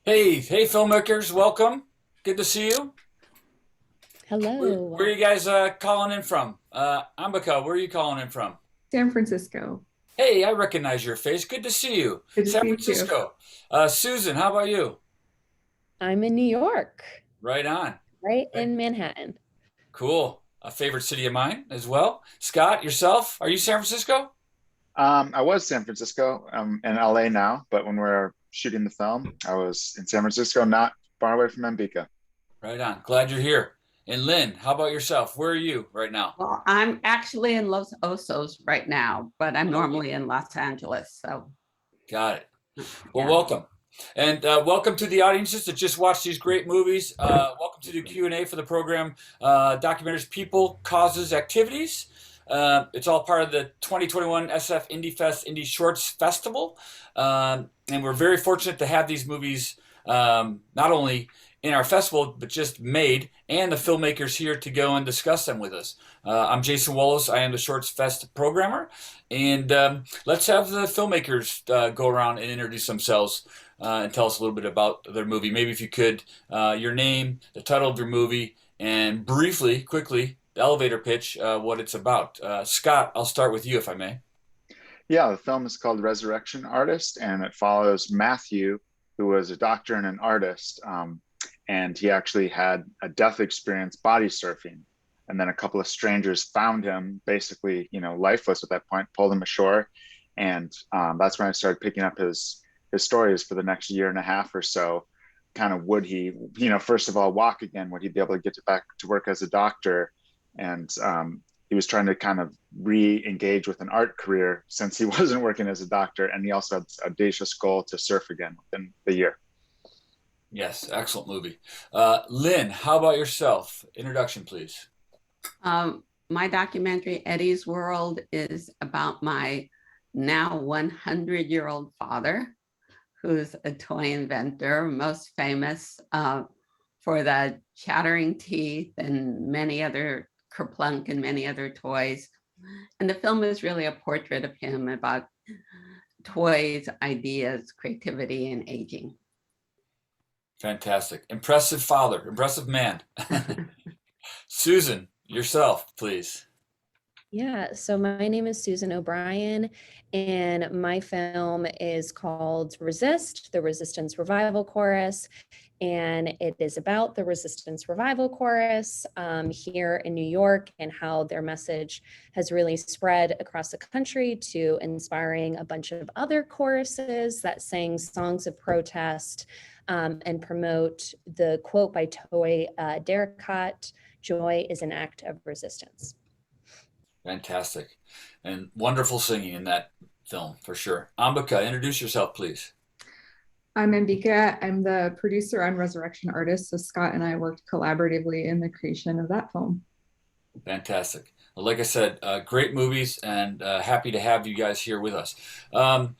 Hey, filmmakers, welcome. Good to see you. Where Hello. are you guys calling in from? Ambika, where are you calling in from? San Francisco. Hey, I recognize your face. Good to see you. Good to San see you too. Francisco. Susan, how about you? I'm in New York, Right on. right Hey, in Manhattan. cool. A favorite city of mine as well. Scott, yourself? Are you San Francisco? I was San Francisco. I'm in LA now, but when we were shooting the film, I was in San Francisco, not far away from Mbika. Right on. Glad you're here. And Lynn, how about yourself? Where are you right now? Well, I'm actually in Los Osos right now, but I'm Okay, normally in Los Angeles. So, got it. Well, yeah. welcome. And welcome to the audiences that just watched these great movies. Welcome to the Q&A for the program, Documentaries, People, Causes, Activities. It's all part of the 2021 SF Indie Fest Indie Shorts Festival. And we're very fortunate to have these movies not only in our festival, but just made, and the filmmakers here to go and discuss them with us. I'm Jason Wallace. I am the Shorts Fest programmer. And let's have the filmmakers go around and introduce themselves and tell us a little bit about their movie. Maybe if you could, your name, the title of your movie, and briefly, quickly, the elevator pitch, what it's about. Scott, I'll start with you if I may. Yeah, the film is called Resurrection Artist, and it follows Matthew, who was a doctor and an artist. And he actually had a death experience body surfing. And then a couple of strangers found him basically, lifeless at that point, pulled him ashore. And that's when I started picking up his stories for the next year and a half or so. Kind of would he, first of all, walk again? Would he be able to get back to work as a doctor? And he was trying to kind of re-engage with an art career since he wasn't working as a doctor. And he also had a audacious goal to surf again within the year. Yes, excellent movie. Lynn, how about yourself? Introduction, please. My documentary, Eddie's World, is about my now 100-year-old father, who's a toy inventor, most famous for the chattering teeth and many other kerplunk and many other toys. And the film is really a portrait of him about toys, ideas, creativity, and aging. Fantastic. Impressive father, impressive man. Susan, yourself, please. Yeah, so my name is Susan O'Brien, and my film is called Resist, the Resistance Revival Chorus. And it is about the Resistance Revival Chorus here in New York and how their message has really spread across the country to inspiring a bunch of other choruses that sing songs of protest and promote the quote by Toy Derricott, "Joy is an act of resistance." Fantastic. And wonderful singing in that film, for sure. Ambika, introduce yourself, please. I'm Mbika. I'm the producer on Resurrection Artist. So Scott and I worked collaboratively in the creation of that film. Fantastic. Well, like I said, great movies, and happy to have you guys here with us. Um,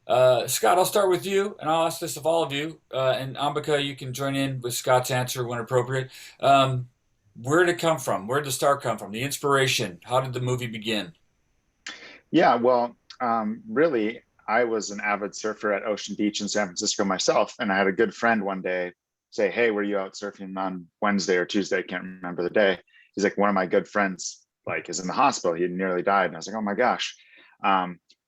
Scott, I'll start with you, and I'll ask this of all of you. And Ambika, you can join in with Scott's answer when appropriate. Where did it come from? Where did the star come from? The inspiration. How did the movie begin? Yeah, well, really, I was an avid surfer at Ocean Beach in San Francisco myself, and I had a good friend one day say, "Hey, were you out surfing on Wednesday or Tuesday? I can't remember the day." He's like, "One of my good friends like is in the hospital. He nearly died." And I was like, "Oh my gosh."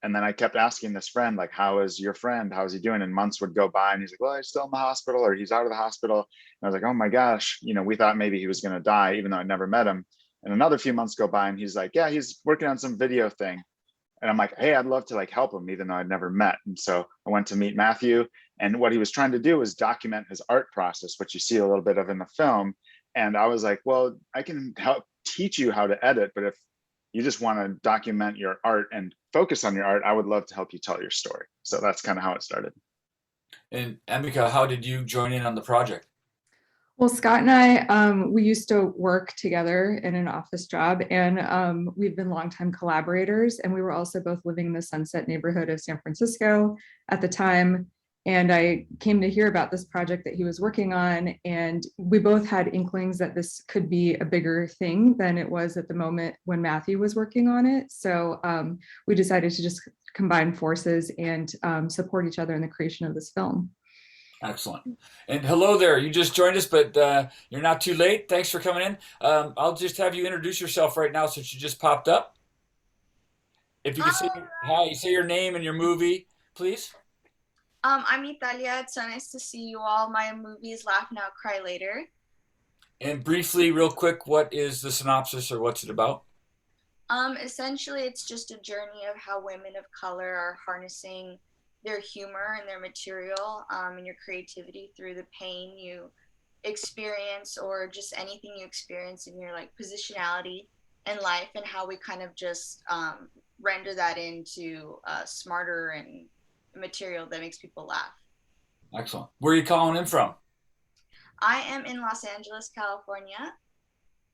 And then I kept asking this friend, like, "How is your friend? How is he doing?" And months would go by, and he's like, "Well, he's still in the hospital, or he's out of the hospital." And I was like, "Oh my gosh," we thought maybe he was going to die, even though I never met him. And another few months go by, and he's like, "Yeah, he's working on some video thing." And I'm like, "Hey, I'd love to like help him, even though I'd never met." And so I went to meet Matthew, and what he was trying to do was document his art process, which you see a little bit of in the film. And I was like, "Well, I can help teach you how to edit, but if you just want to document your art and focus on your art, I would love to help you tell your story." So that's kind of how it started. And Ambika, how did you join in on the project? Well, Scott and I, we used to work together in an office job, and we've been longtime collaborators. And we were also both living in the Sunset neighborhood of San Francisco at the time. And I came to hear about this project that he was working on, and we both had inklings that this could be a bigger thing than it was at the moment when Matthew was working on it. So we decided to just combine forces and support each other in the creation of this film. Excellent. And hello there. You just joined us, but you're not too late. Thanks for coming in. I'll just have you introduce yourself right now since you just popped up. If you could say All hi, right. say your name and your movie, please. I'm Italia. It's so nice to see you all. My movie is Laugh Now, Cry Later. And briefly, real quick, what is the synopsis or what's it about? Essentially, it's just a journey of how women of color are harnessing their humor and their material and your creativity through the pain you experience or just anything you experience in your like positionality in life and how we kind of just render that into smarter and material that makes people laugh. Excellent. Where are you calling in from? I am in Los Angeles, California.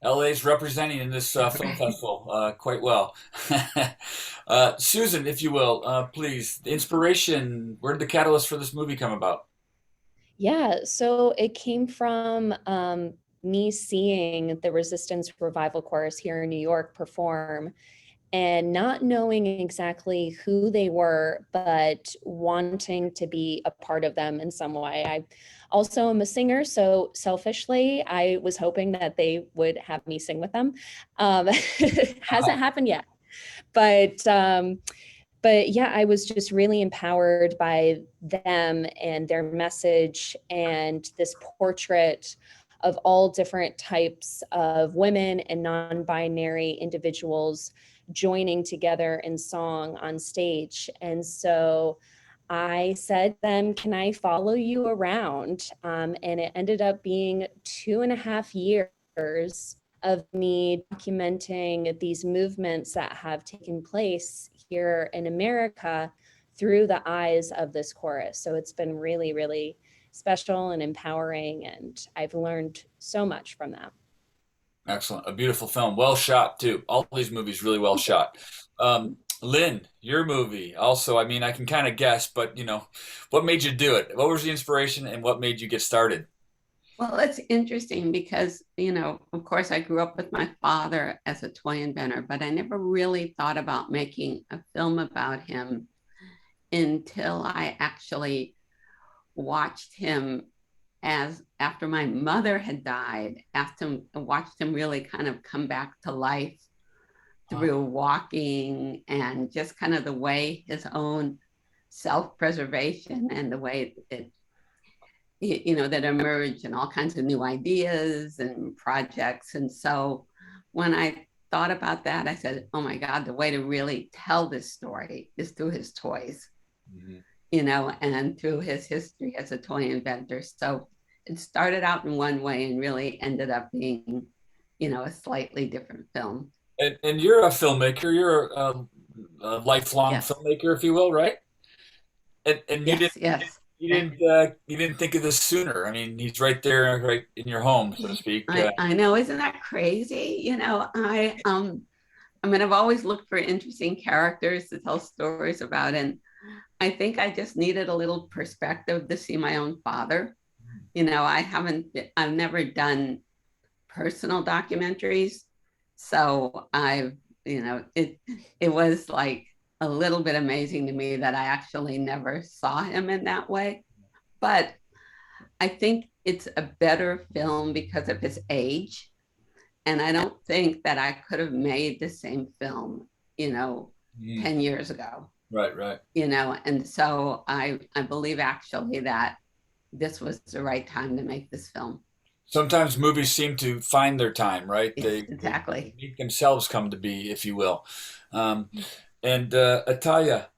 LA's representing in this film festival quite well. Susan, if you will, please, the inspiration, where did the catalyst for this movie come about? Yeah, so it came from me seeing the Resistance Revival Chorus here in New York perform and not knowing exactly who they were, but wanting to be a part of them in some way. I also am a singer, so selfishly, I was hoping that they would have me sing with them. Hasn't happened yet, but yeah, I was just really empowered by them and their message and this portrait of all different types of women and non-binary individuals joining together in song on stage. And so I said to them, can I follow you around? And it ended up being 2.5 years of me documenting these movements that have taken place here in America through the eyes of this chorus. So it's been really, really special and empowering, and I've learned so much from that. Excellent. A beautiful film. Well shot, too. All these movies really well shot. Lynn, your movie also, I mean, I can kind of guess, but what made you do it? What was the inspiration and what made you get started? Well, it's interesting because, of course, I grew up with my father as a toy inventor, but I never really thought about making a film about him until I actually watched him as after my mother had died, watched him really kind of come back to life through walking and just kind of the way his own self-preservation and the way that emerged and all kinds of new ideas and projects. And so when I thought about that, I said, oh my God, the way to really tell this story is through his toys, and through his history as a toy inventor. So it started out in one way and really ended up being, a slightly different film. And you're a filmmaker. You're a lifelong Yes. filmmaker, if you will, right? And you Yes, yes. you didn't think of this sooner. I mean, he's right there, right in your home, so to speak. I know, isn't that crazy? I've always looked for interesting characters to tell stories about, and I think I just needed a little perspective to see my own father. I've never done personal documentaries, so it was like a little bit amazing to me that I actually never saw him in that way. But I think it's a better film because of his age. And I don't think that I could have made the same film, 10 years ago. Right. And so I believe actually that this was the right time to make this film. Sometimes movies seem to find their time, right? Exactly. They make themselves come to be, if you will. And Italia,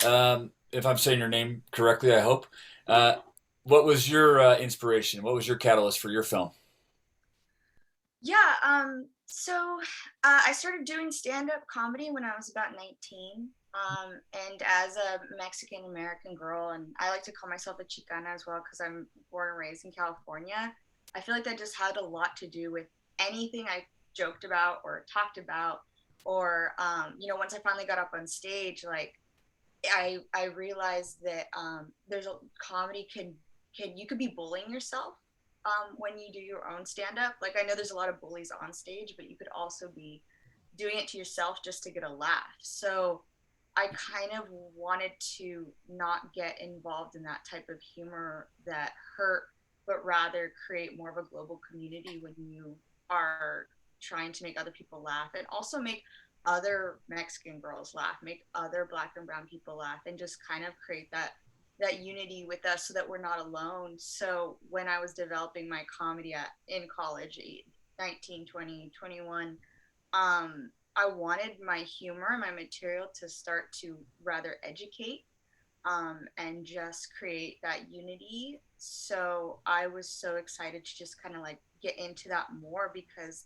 if I'm saying your name correctly, I hope. What was your inspiration? What was your catalyst for your film? Yeah, so I started doing stand-up comedy when I was about 19. And as a Mexican American girl, and I like to call myself a Chicana as well because I'm born and raised in California, I feel like that just had a lot to do with anything I joked about or talked about, or once I finally got up on stage, like I realized that there's a comedy can you could be bullying yourself when you do your own stand-up. Like I know there's a lot of bullies on stage, but you could also be doing it to yourself just to get a laugh. So I kind of wanted to not get involved in that type of humor that hurt, but rather create more of a global community when you are trying to make other people laugh, and also make other Mexican girls laugh, make other Black and brown people laugh, and just kind of create that unity with us so that we're not alone. So when I was developing my comedy in college, 19, 20, 21, I wanted my humor and my material to start to rather educate, and just create that unity. So I was so excited to just kind of like get into that more, because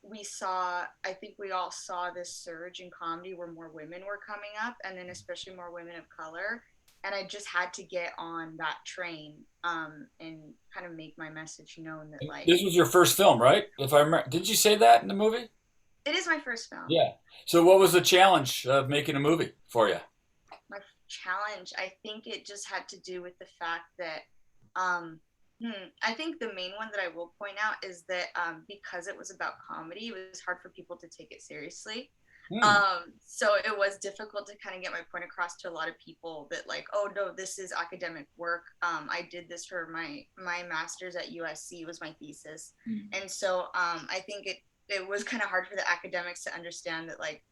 I think we all saw this surge in comedy where more women were coming up, and then especially more women of color. And I just had to get on that train, and kind of make my message known that, like, This was your first film, right? If I remember, did you say that in the movie? it is my first film. Yeah. So what was the challenge of making a movie for you? My challenge, I think it just had to do with the fact that, um, I think the main one that I will point out is that, because it was about comedy, it was hard for people to take it seriously. So it was difficult to kind of get my point across to a lot of people that, like, oh no, this is academic work. I did this for my master's at USC, was my thesis. And so I think it was kind of hard for the academics to understand that, like,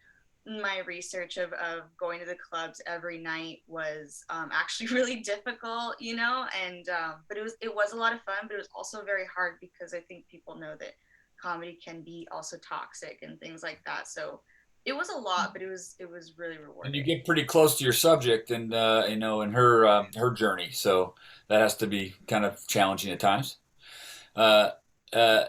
my research of going to the clubs every night was actually really difficult, and but it was a lot of fun, but it was also very hard, because I think people know that comedy can be also toxic and things like that. So it was a lot, but it was really rewarding. And you get pretty close to your subject, and in her journey, so that has to be kind of challenging at times. Amika,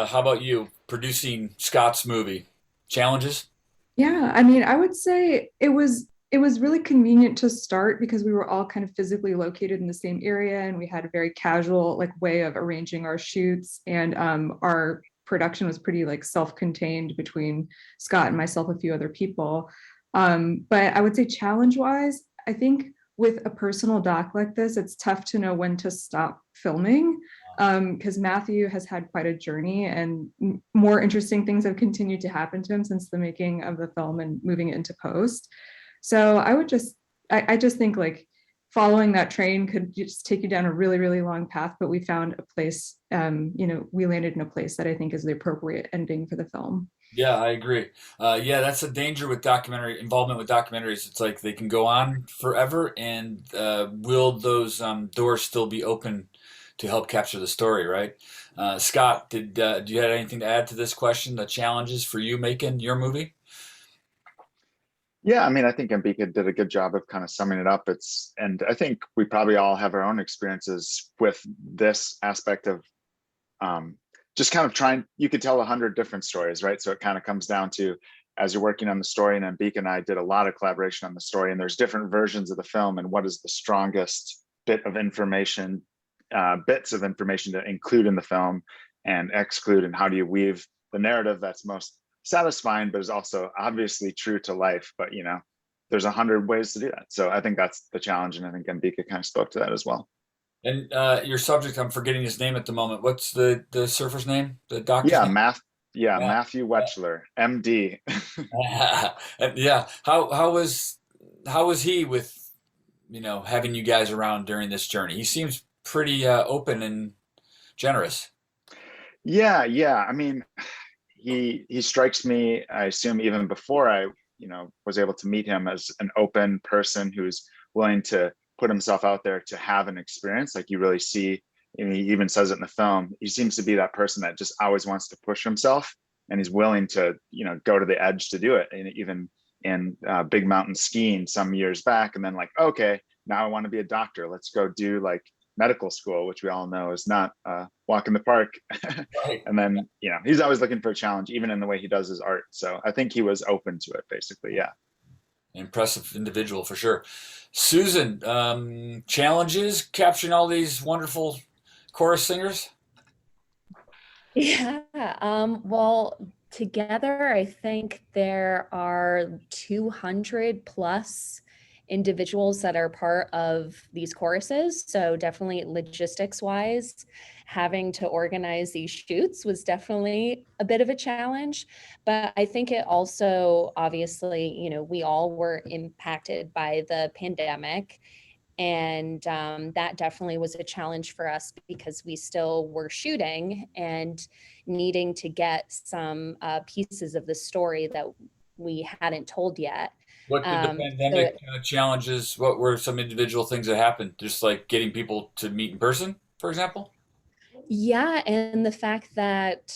how about you producing Scott's movie? Challenges? Yeah, I mean, I would say it was really convenient to start because we were all kind of physically located in the same area, and we had a very casual like way of arranging our shoots, and our production was pretty like self-contained between Scott and myself, a few other people. But I would say challenge-wise, I think with a personal doc like this, it's tough to know when to stop filming, because Matthew has had quite a journey, and more interesting things have continued to happen to him since the making of the film and moving it into post. So I just think like following that train could just take you down a really, really long path, but we found a place, we landed in a place that I think is the appropriate ending for the film. Yeah, I agree. Yeah, that's a danger with documentary involvement with documentaries. It's like they can go on forever, and will those doors still be open to help capture the story, right? Scott, do you have anything to add to this question? The challenges for you making your movie? Yeah, I mean, I think Ambika did a good job of kind of summing it up. And I think we probably all have our own experiences with this aspect of just kind of trying. You could tell 100 different stories, right? So it kind of comes down to, as you're working on the story, and Ambika and I did a lot of collaboration on the story, and there's different versions of the film, and what is the strongest bits of information to include in the film and exclude, and how do you weave the narrative that's most satisfying, but is also obviously true to life. But there's 100 ways to do that. So I think that's the challenge, and I think Ambika kind of spoke to that as well. And your subject, I'm forgetting his name at the moment. What's the surfer's name? The doctor's Yeah, name? Matthew Wechsler, MD. And yeah. How was he with having you guys around during this journey? He seems pretty open and generous. Yeah. I mean, he strikes me, I assume even before I was able to meet him, as an open person who's willing to put himself out there to have an experience. Like you really see, and he even says it in the film, he seems to be that person that just always wants to push himself, and he's willing to go to the edge to do it. And even in big mountain skiing some years back, and then like, okay, now I want to be a doctor, let's go do like medical school, which we all know is not a walk in the park. Right. And then he's always looking for a challenge, even in the way he does his art. So I think he was open to it, basically. Yeah. Impressive individual for sure. Susan, challenges capturing all these wonderful chorus singers? Yeah. Well, together, I think there are 200 plus individuals that are part of these choruses. So definitely logistics wise, having to organize these shoots was definitely a bit of a challenge. But I think it also, obviously, you know, we all were impacted by the pandemic. And that definitely was a challenge for us because we still were shooting and needing to get some pieces of the story that we hadn't told yet. What did the So pandemic challenges? What were some individual things that happened? Just like getting people to meet in person, for example? yeah, and the fact that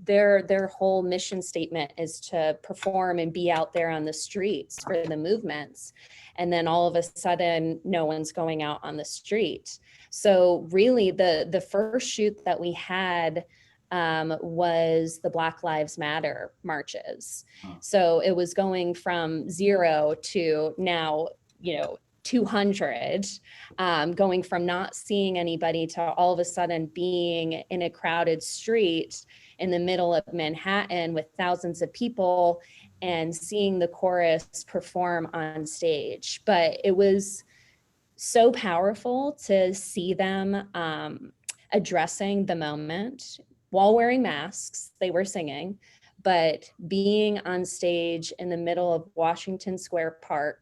their whole mission statement is to perform and be out there on the streets for the movements, and then all of a sudden no one's going out on the street. So really the first shoot that we had was the Black Lives Matter marches. So it was going from 0 to now, you know, 200, going from not seeing anybody to all of a sudden being in a crowded street in the middle of Manhattan with thousands of people and seeing the chorus perform on stage. But it was so powerful to see them addressing the moment while wearing masks. They were singing, but being on stage in the middle of Washington Square Park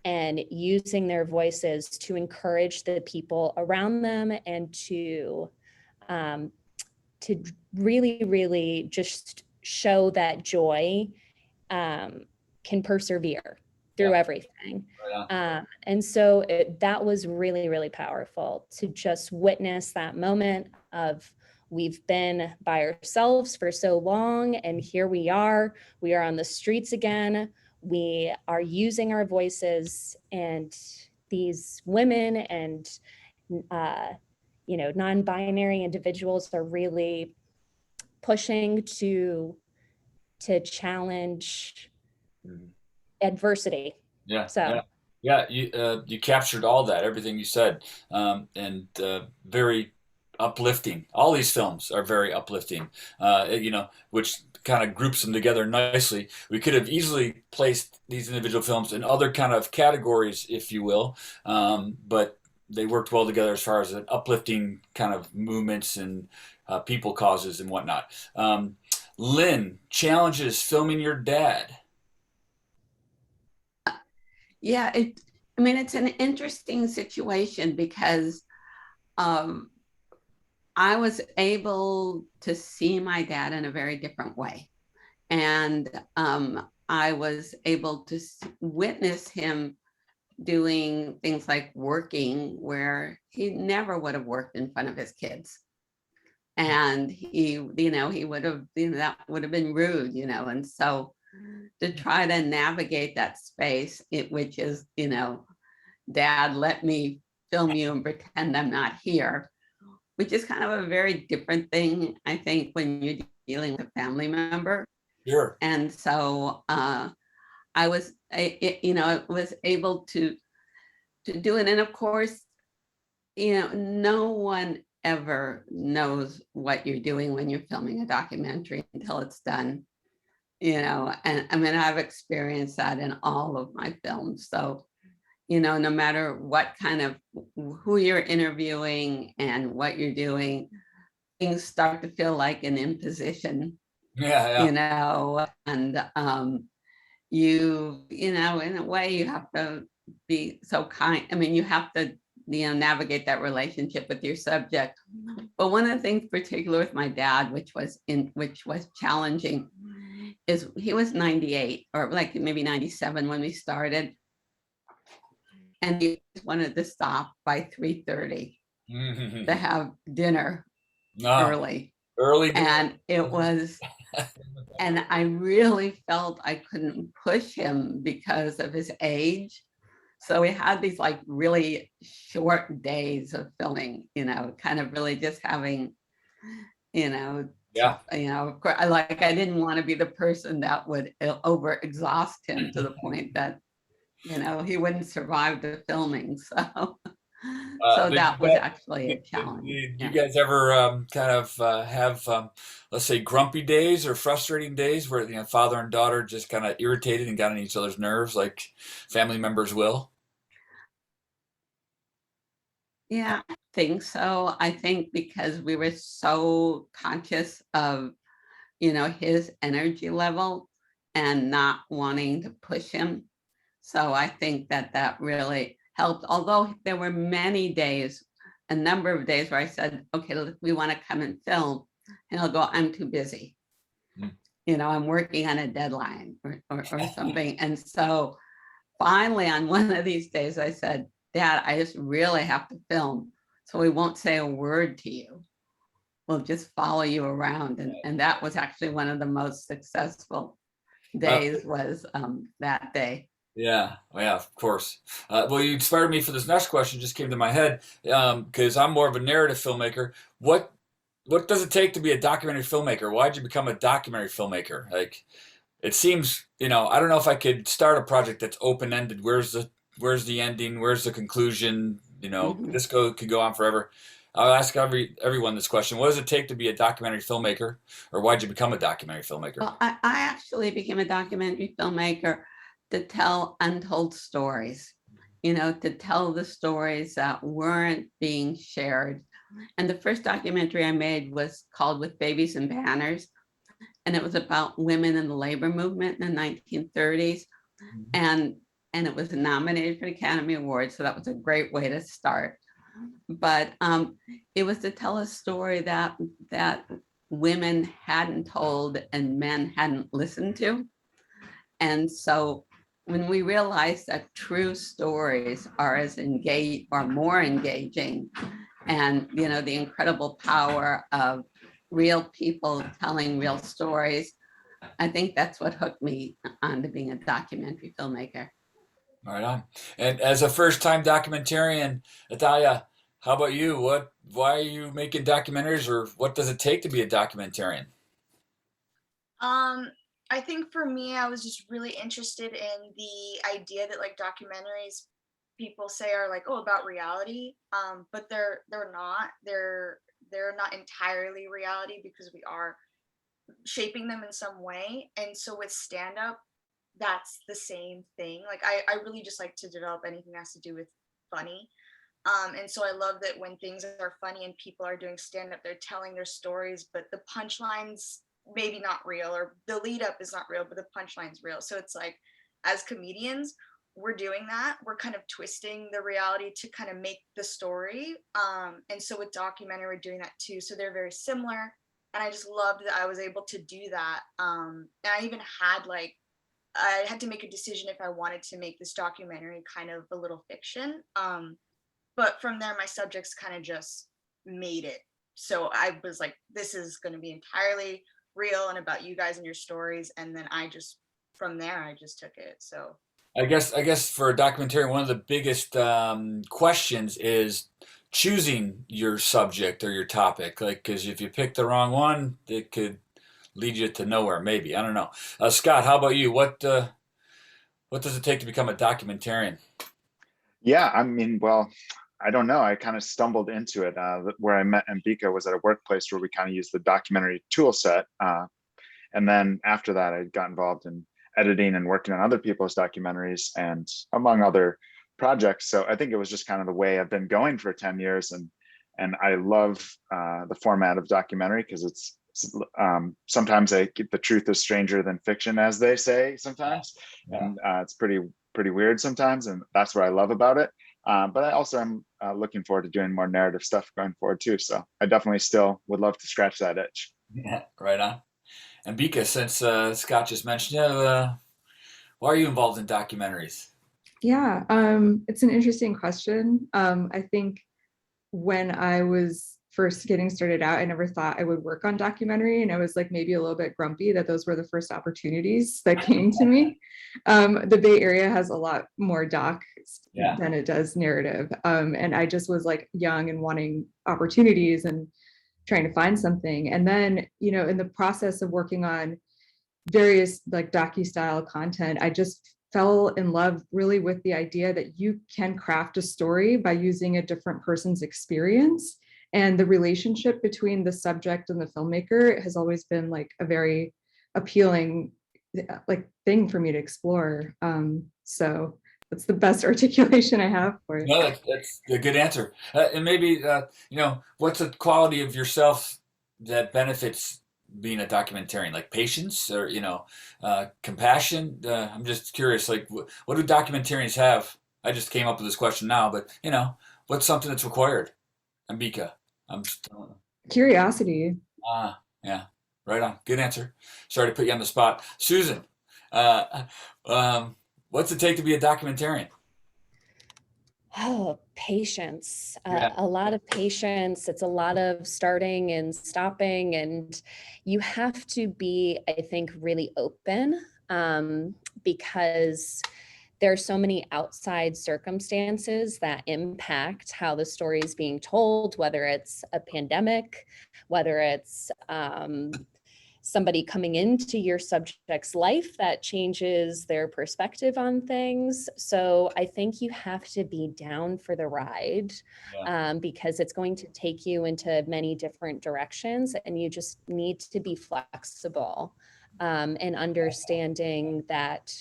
and using their voices to encourage the people around them and to really, really just show that joy can persevere through everything. And so that was really, really powerful to just witness that moment of we've been by ourselves for so long, and here we are on the streets again. We are using our voices, and these women and you know, non-binary individuals are really pushing to challenge adversity. Yeah. So You captured all that, everything you said, and very uplifting. All these films are very uplifting, you know, which kind of groups them together nicely. We could have easily placed these individual films in other kind of categories, if you will, but they worked well together as far as an uplifting kind of movements and people causes and whatnot. Lynn, challenges filming your dad. Yeah, I mean, it's an interesting situation because I was able to see my dad in a very different way. And I was able to witness him doing things like working where he never would have worked in front of his kids. And he, you know, he would have, you know, that would have been rude, you know, and so to try to navigate that space, which is, you know, Dad, let me film you and pretend I'm not here, which is kind of a very different thing, I think, when you're dealing with a family member. Sure. And so I was, you know, I was able to do it. And of course, you know, no one ever knows what you're doing when you're filming a documentary until it's done, you know, and I mean, I've experienced that in all of my films. So, you know, no matter what kind of, who you're interviewing and what you're doing, things start to feel like an imposition, Yeah. you know, and you know, in a way you have to be so kind. I mean, you have to, you know, navigate that relationship with your subject. But one of the things particular with my dad, which was challenging, is he was 98 or like maybe 97 when we started. And he wanted to stop by 3:30 to have dinner early. And it was, and I really felt I couldn't push him because of his age. So we had these like really short days of filming, you know, kind of really just having, you know, you know, of course, I didn't want to be the person that would over exhaust him to the point that, you know, he wouldn't survive the filming. So, So Did that you was guys, actually a challenge. did you Yeah. guys ever kind of have, let's say, grumpy days or frustrating days where father and daughter just kind of irritated and got on each other's nerves, like family members will? Yeah, I think so. I think because we were so conscious of, his energy level and not wanting to push him. So I think that that really helped. Although there were many days, a number of days where I said, okay, we want to come and film. And he'll go, I'm too busy. Mm. I'm working on a deadline or something. And so finally, on one of these days, I said, Dad, I just really have to film. So we won't say a word to you. We'll just follow you around. And that was actually one of the most successful days was that day. Yeah, yeah, of course. Well, you inspired me for this next question. Just came to my head because I'm more of a narrative filmmaker. What does it take to be a documentary filmmaker? Why did you become a documentary filmmaker? Like, it seems, I don't know if I could start a project that's open ended. Where's the ending? Where's the conclusion? Mhm. This could go on forever. I'll ask everyone this question: what does it take to be a documentary filmmaker, or why'd you become a documentary filmmaker? Well, I actually became a documentary filmmaker to tell untold stories, to tell the stories that weren't being shared. And the first documentary I made was called With Babies and Banners. And it was about women in the labor movement in the 1930s. And it was nominated for the Academy Award. So that was a great way to start. But it was to tell a story that women hadn't told and men hadn't listened to. And so when we realized that true stories are as engaged or more engaging, and the incredible power of real people telling real stories, I think that's what hooked me onto being a documentary filmmaker. Right on. And as a first-time documentarian, Italia, how about you? Why are you making documentaries, or what does it take to be a documentarian? I think for me, I was just really interested in the idea that like documentaries people say are like, oh, about reality. But they're not. They're not entirely reality because we are shaping them in some way. And so with stand up, that's the same thing. Like I really just like to develop anything that has to do with funny. And so I love that when things are funny and people are doing stand up, they're telling their stories, but the punchlines maybe not real, or the lead up is not real, but the punchline's real. So it's like, as comedians, we're doing that. We're kind of twisting the reality to kind of make the story. And so with documentary, we're doing that too. So they're very similar. And I just loved that I was able to do that. And I even had I had to make a decision if I wanted to make this documentary kind of a little fiction. But from there, my subjects kind of just made it. So I was like, this is going to be entirely real and about you guys and your stories. And then from there, I just took it. So I guess for a documentarian, one of the biggest questions is choosing your subject or your topic. Like, because if you pick the wrong one, it could lead you to nowhere. Maybe, I don't know. Scott, how about you? What does it take to become a documentarian? Yeah, I mean, well, I don't know. I kind of stumbled into it. Where I met Ambika was at a workplace where we kind of used the documentary tool set. And then after that, I got involved in editing and working on other people's documentaries and among other projects. So I think it was just kind of the way I've been going for 10 years. And I love the format of documentary because it's sometimes the truth is stranger than fiction, as they say sometimes. Yeah. And it's pretty weird sometimes. And that's what I love about it. But I also am looking forward to doing more narrative stuff going forward too. So I definitely still would love to scratch that itch. Yeah, right on. And Bika, since Scott just mentioned you, why are you involved in documentaries? Yeah, it's an interesting question. I think when I was first getting started out, I never thought I would work on documentary, and I was like maybe a little bit grumpy that those were the first opportunities that came to me. The Bay Area has a lot more doc than it does narrative, and I just was like young and wanting opportunities and trying to find something. And then, in the process of working on various like docu-style content, I just fell in love really with the idea that you can craft a story by using a different person's experience. And the relationship between the subject and the filmmaker has always been like a very appealing like thing for me to explore. So that's the best articulation I have for it. No, that's a good answer. And maybe, what's a quality of yourself that benefits being a documentarian, like patience or, compassion? I'm just curious, like, what do documentarians have? I just came up with this question now, but, what's something that's required? Ambika, I'm just, Curiosity. yeah, right on. Good answer. Sorry to put you on the spot. Susan, uh, what's it take to be a documentarian? Oh, patience. Yeah. A lot of patience. It's a lot of starting and stopping, and you have to be, I think, really open, because there are so many outside circumstances that impact how the story is being told, whether it's a pandemic, whether it's somebody coming into your subject's life that changes their perspective on things. So I think you have to be down for the ride, Yeah. because it's going to take you into many different directions, and you just need to be flexible, and understanding that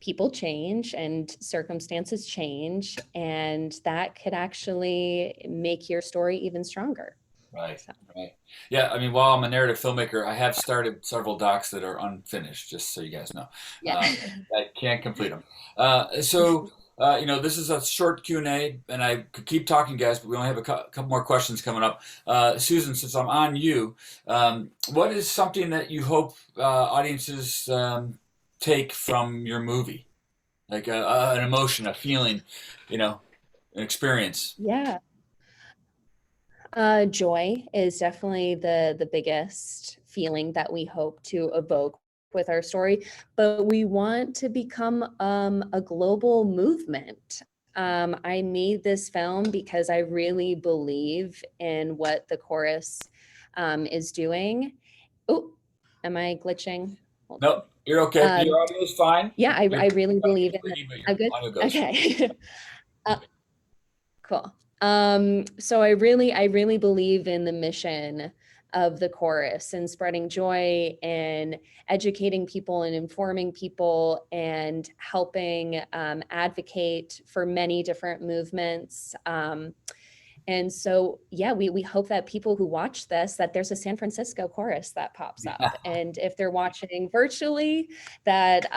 people change and circumstances change, and that could actually make your story even stronger. Right, So. right. Yeah, I mean, while I'm a narrative filmmaker, I have started several docs that are unfinished, just so you guys know. Yeah. I can't complete them. This is a short Q&A, and I could keep talking, guys, but we only have a couple more questions coming up. Susan, since I'm on you, what is something that you hope audiences take from your movie? Like an emotion, a feeling, an experience. Yeah. Joy is definitely the biggest feeling that we hope to evoke with our story, but we want to become a global movement. I made this film because I really believe in what the chorus is doing. Oh, am I glitching? Hold on. Nope, you're okay. Your audio is fine. Yeah, I really believe in it. But your I'm good. audio goes. Okay. Cool. So I really believe in the mission of the chorus and spreading joy and educating people and informing people and helping advocate for many different movements. And so, yeah, we hope that people who watch this, that there's a San Francisco chorus that pops up. And if they're watching virtually, that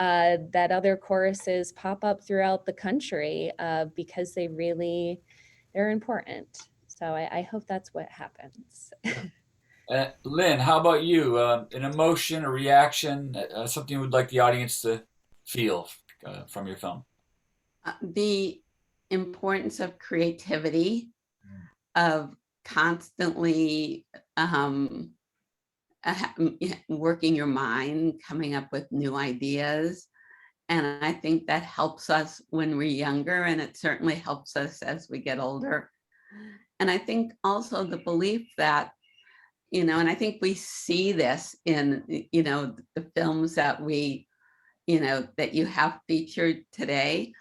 that other choruses pop up throughout the country, because they're important. So I hope that's what happens. Lynn, how about you? An emotion, a reaction, something you would like the audience to feel from your film? The importance of creativity, of constantly working your mind, coming up with new ideas. And I think that helps us when we're younger, and it certainly helps us as we get older. And I think also the belief that, and I think we see this in, the films that that you have featured today,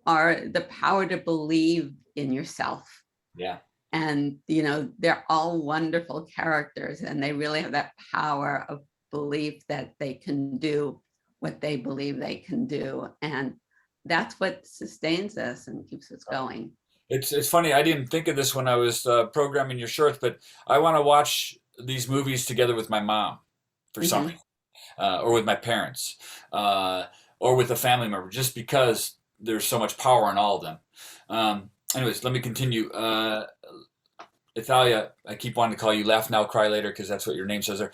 are the power to believe in yourself. Yeah. And, they're all wonderful characters, and they really have that power of belief that they can do what they believe they can do. And that's what sustains us and keeps us going. It's funny. I didn't think of this when I was programming your shorts, but I want to watch these movies together with my mom for some reason, or with my parents, or with a family member, just because there's so much power in all of them. Anyways, let me continue. Italia, I keep wanting to call you Laugh Now, Cry Later, because that's what your name says there.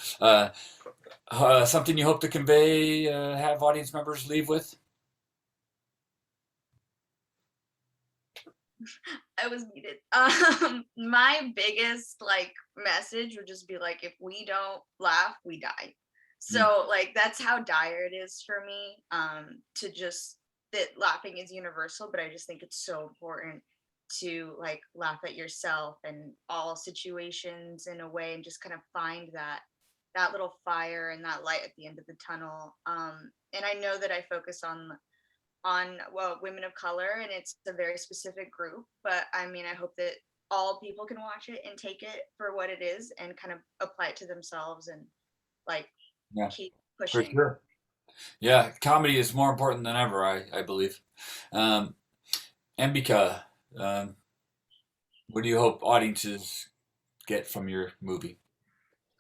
Something you hope to convey, have audience members leave with? I was muted. My biggest message would just be if we don't laugh, we die. So that's how dire it is for me. To just that laughing is universal, but I just think it's so important to laugh at yourself and all situations in a way, and just kind of find that that little fire and that light at the end of the tunnel. And I know that I focus on well, women of color, and it's a very specific group, but I mean, I hope that all people can watch it and take it for what it is and kind of apply it to themselves and like Yeah, keep for pushing. sure. Yeah, comedy is more important than ever, I believe. Um, Ambika, what do you hope audiences get from your movie?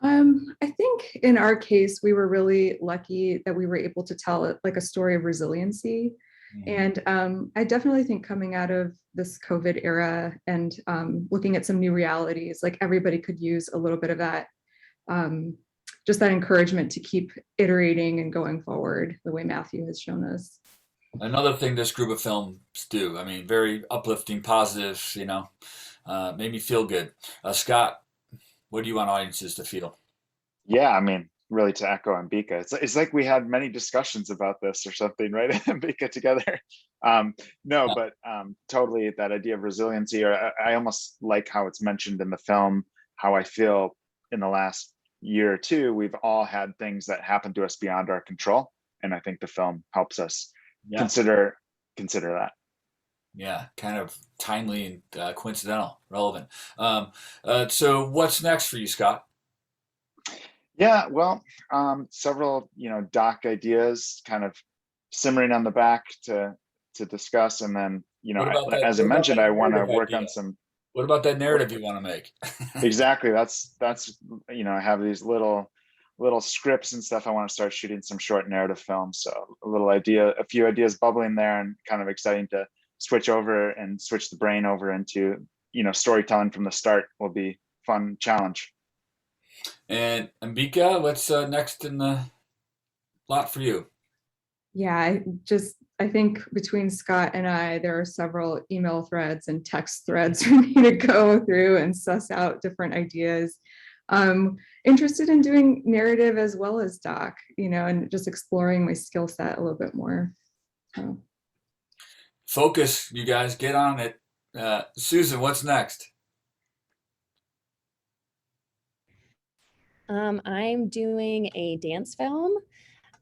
I think in our case, we were really lucky that we were able to tell it like a story of resiliency. And I definitely think coming out of this COVID era and looking at some new realities, like everybody could use a little bit of that, just that encouragement to keep iterating and going forward the way Matthew has shown us. Another thing this group of films do, I mean, very uplifting, positive, made me feel good. Scott, what do you want audiences to feel? Yeah, I mean, really to echo Ambika, it's like we had many discussions about this or something, right? Ambika together. No, Yeah. but totally that idea of resiliency, or I almost like how it's mentioned in the film, how I feel in the last year or two, we've all had things that happen to us beyond our control. And I think the film helps us Yeah, consider that. yeah, kind of timely and coincidental, relevant. So what's next for you, Scott? Yeah, well, several, doc ideas kind of simmering on the back to discuss, and then, What about that? as I What about mentioned, that I want to narrative work idea? on some What about that work. narrative you want to make? Exactly. That's I have these little scripts and stuff. I want to start shooting some short narrative films. So a few ideas bubbling there, and kind of exciting to switch the brain over into, storytelling from the start will be fun challenge. And Ambika, what's next in the lot for you? Yeah, I think between Scott and I, there are several email threads and text threads for me to go through and suss out different ideas. Interested in doing narrative as well as doc, and just exploring my skill set a little bit more. So. Focus, you guys, get on it. Susan, what's next? I'm doing a dance film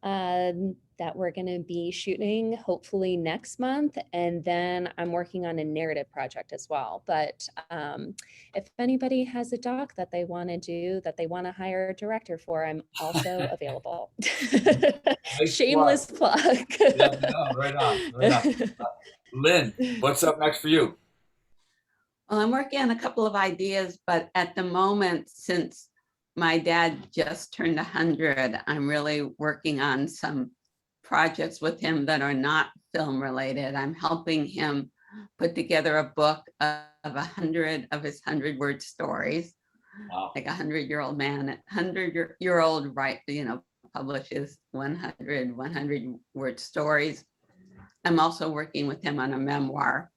that we're going to be shooting hopefully next month. And then I'm working on a narrative project as well. But if anybody has a doc that they want to do, that they want to hire a director for, I'm also available. Nice Shameless plug. Yeah, no, right on, right on. Lynn, what's up next for you? Well, I'm working on a couple of ideas, but at the moment, since my dad just turned 100, I'm really working on some projects with him that are not film related. I'm helping him put together a book of 100 of his 100-word stories. Wow. Like a 100-year-old man, 100-year-old publishes 100-word stories. I'm also working with him on a memoir.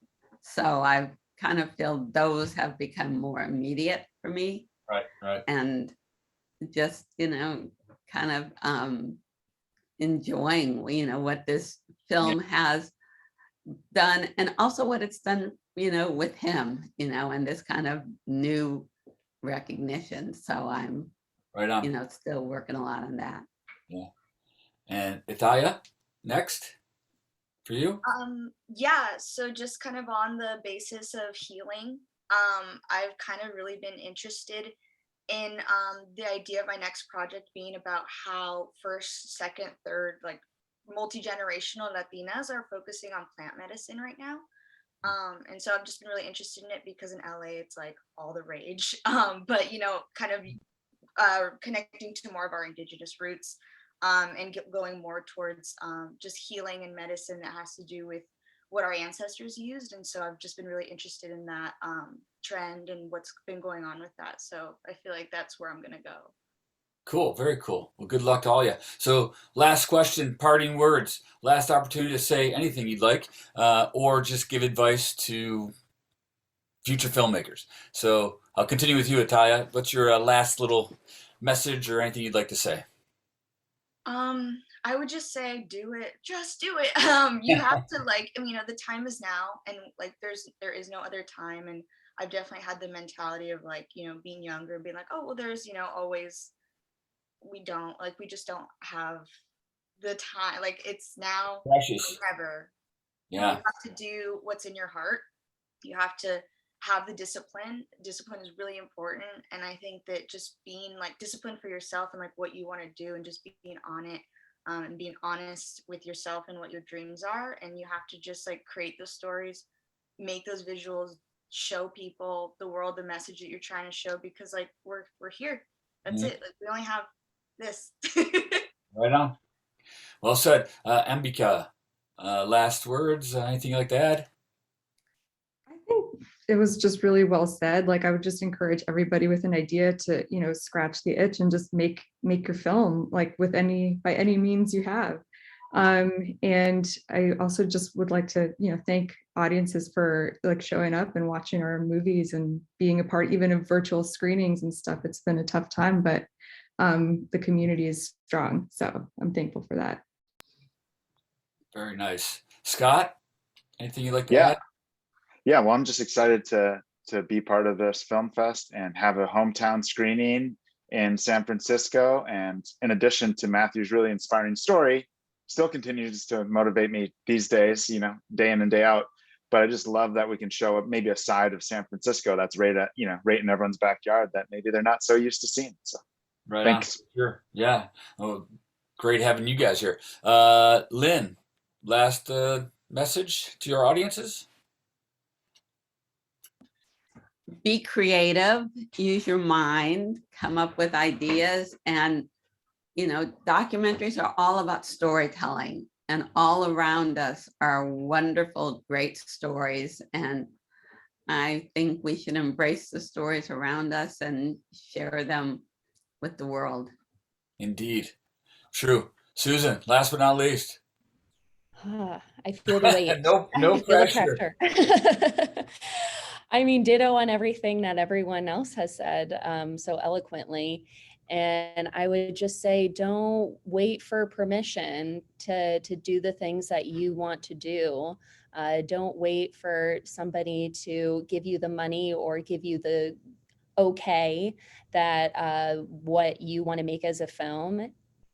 So I kind of feel those have become more immediate for me. Right. And just, kind of enjoying, what this film has done, and also what it's done, with him, and this kind of new recognition. So I'm, Right on. still working a lot on that. Yeah. And Italia, next for you? Yeah, so just kind of on the basis of healing, I've kind of really been interested in the idea of my next project being about how first, second, third, like multi-generational Latinas are focusing on plant medicine right now. And so I've just been really interested in it because in LA it's like all the rage. But kind of connecting to more of our indigenous roots, and going more towards just healing and medicine that has to do with what our ancestors used. And so I've just been really interested in that trend and what's been going on with that. So I feel like that's where I'm going to go. Cool, very cool. Well, good luck to all you. So, last question, parting words, last opportunity to say anything you'd like, or just give advice to future filmmakers. So, I'll continue with you, Italia. What's your last little message or anything you'd like to say? I would just say just do it. You have to the time is now, and like there is no other time. And I've definitely had the mentality of being younger and being like, oh well, there's always we don't, like, we just don't have the time. Like, it's now or Precious. never. You Yeah. have to do what's in your heart. You have to have the discipline. Discipline is really important. And I think that just being like disciplined for yourself and like what you want to do and just being on it, and being honest with yourself and what your dreams are. And you have to just like create those stories, make those visuals, show people the world the message that you're trying to show, because like we're here. That's it. Like we only have this. Right on. Well said. Ambika, last words, anything like that? I think it was just really well said. Like, I would just encourage everybody with an idea to, you know, scratch the itch and just make your film, like with by any means you have. And I also just would like to, you know, thank audiences for like showing up and watching our movies and being a part even of virtual screenings and stuff. It's been a tough time, but the community is strong. So I'm thankful for that. Very nice. Scott, anything you'd like to Yeah. add? Yeah, well, I'm just excited to be part of this film fest and have a hometown screening in San Francisco. And in addition to Matthew's really inspiring story, still continues to motivate me these days, you know, day in and day out. But I just love that we can show up maybe a side of San Francisco that's right in everyone's backyard that maybe they're not so used to seeing. So Right thanks. on. Sure. Yeah. Oh, great having you guys here. Lynn, last message to your audiences? Be creative, use your mind, come up with ideas. And, you know, documentaries are all about storytelling, and all around us are wonderful, great stories. And I think we should embrace the stories around us and share them with the world. Indeed. True. Susan, last but not least. I feel the weight. No I feel the pressure. pressure. I mean, ditto on everything that everyone else has said so eloquently. And I would just say, don't wait for permission to do the things that you want to do. Don't wait for somebody to give you the money or give you the okay that what you want to make as a film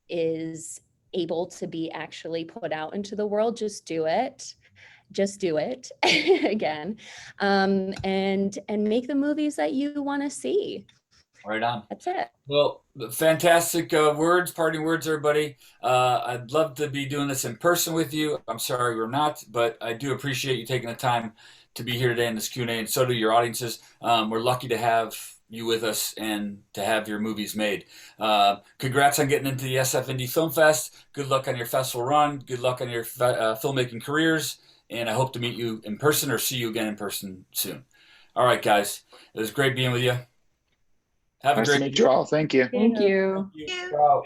is able to be actually put out into the world. Just do it again, and make the movies that you want to see. Right on. That's it. Well, fantastic words, parting words, everybody. I'd love to be doing this in person with you. I'm sorry we're not, but I do appreciate you taking the time to be here today in this Q&A, and so do your audiences. We're lucky to have you with us and to have your movies made. Congrats on getting into the SF Indie Film Fest. Good luck on your festival run. Good luck on your filmmaking careers. And I hope to meet you in person or see you again in person soon. All right, guys. It was great being with you. Have a Nice great to meet you all. Thank you. Thank you. Thank you. Ciao.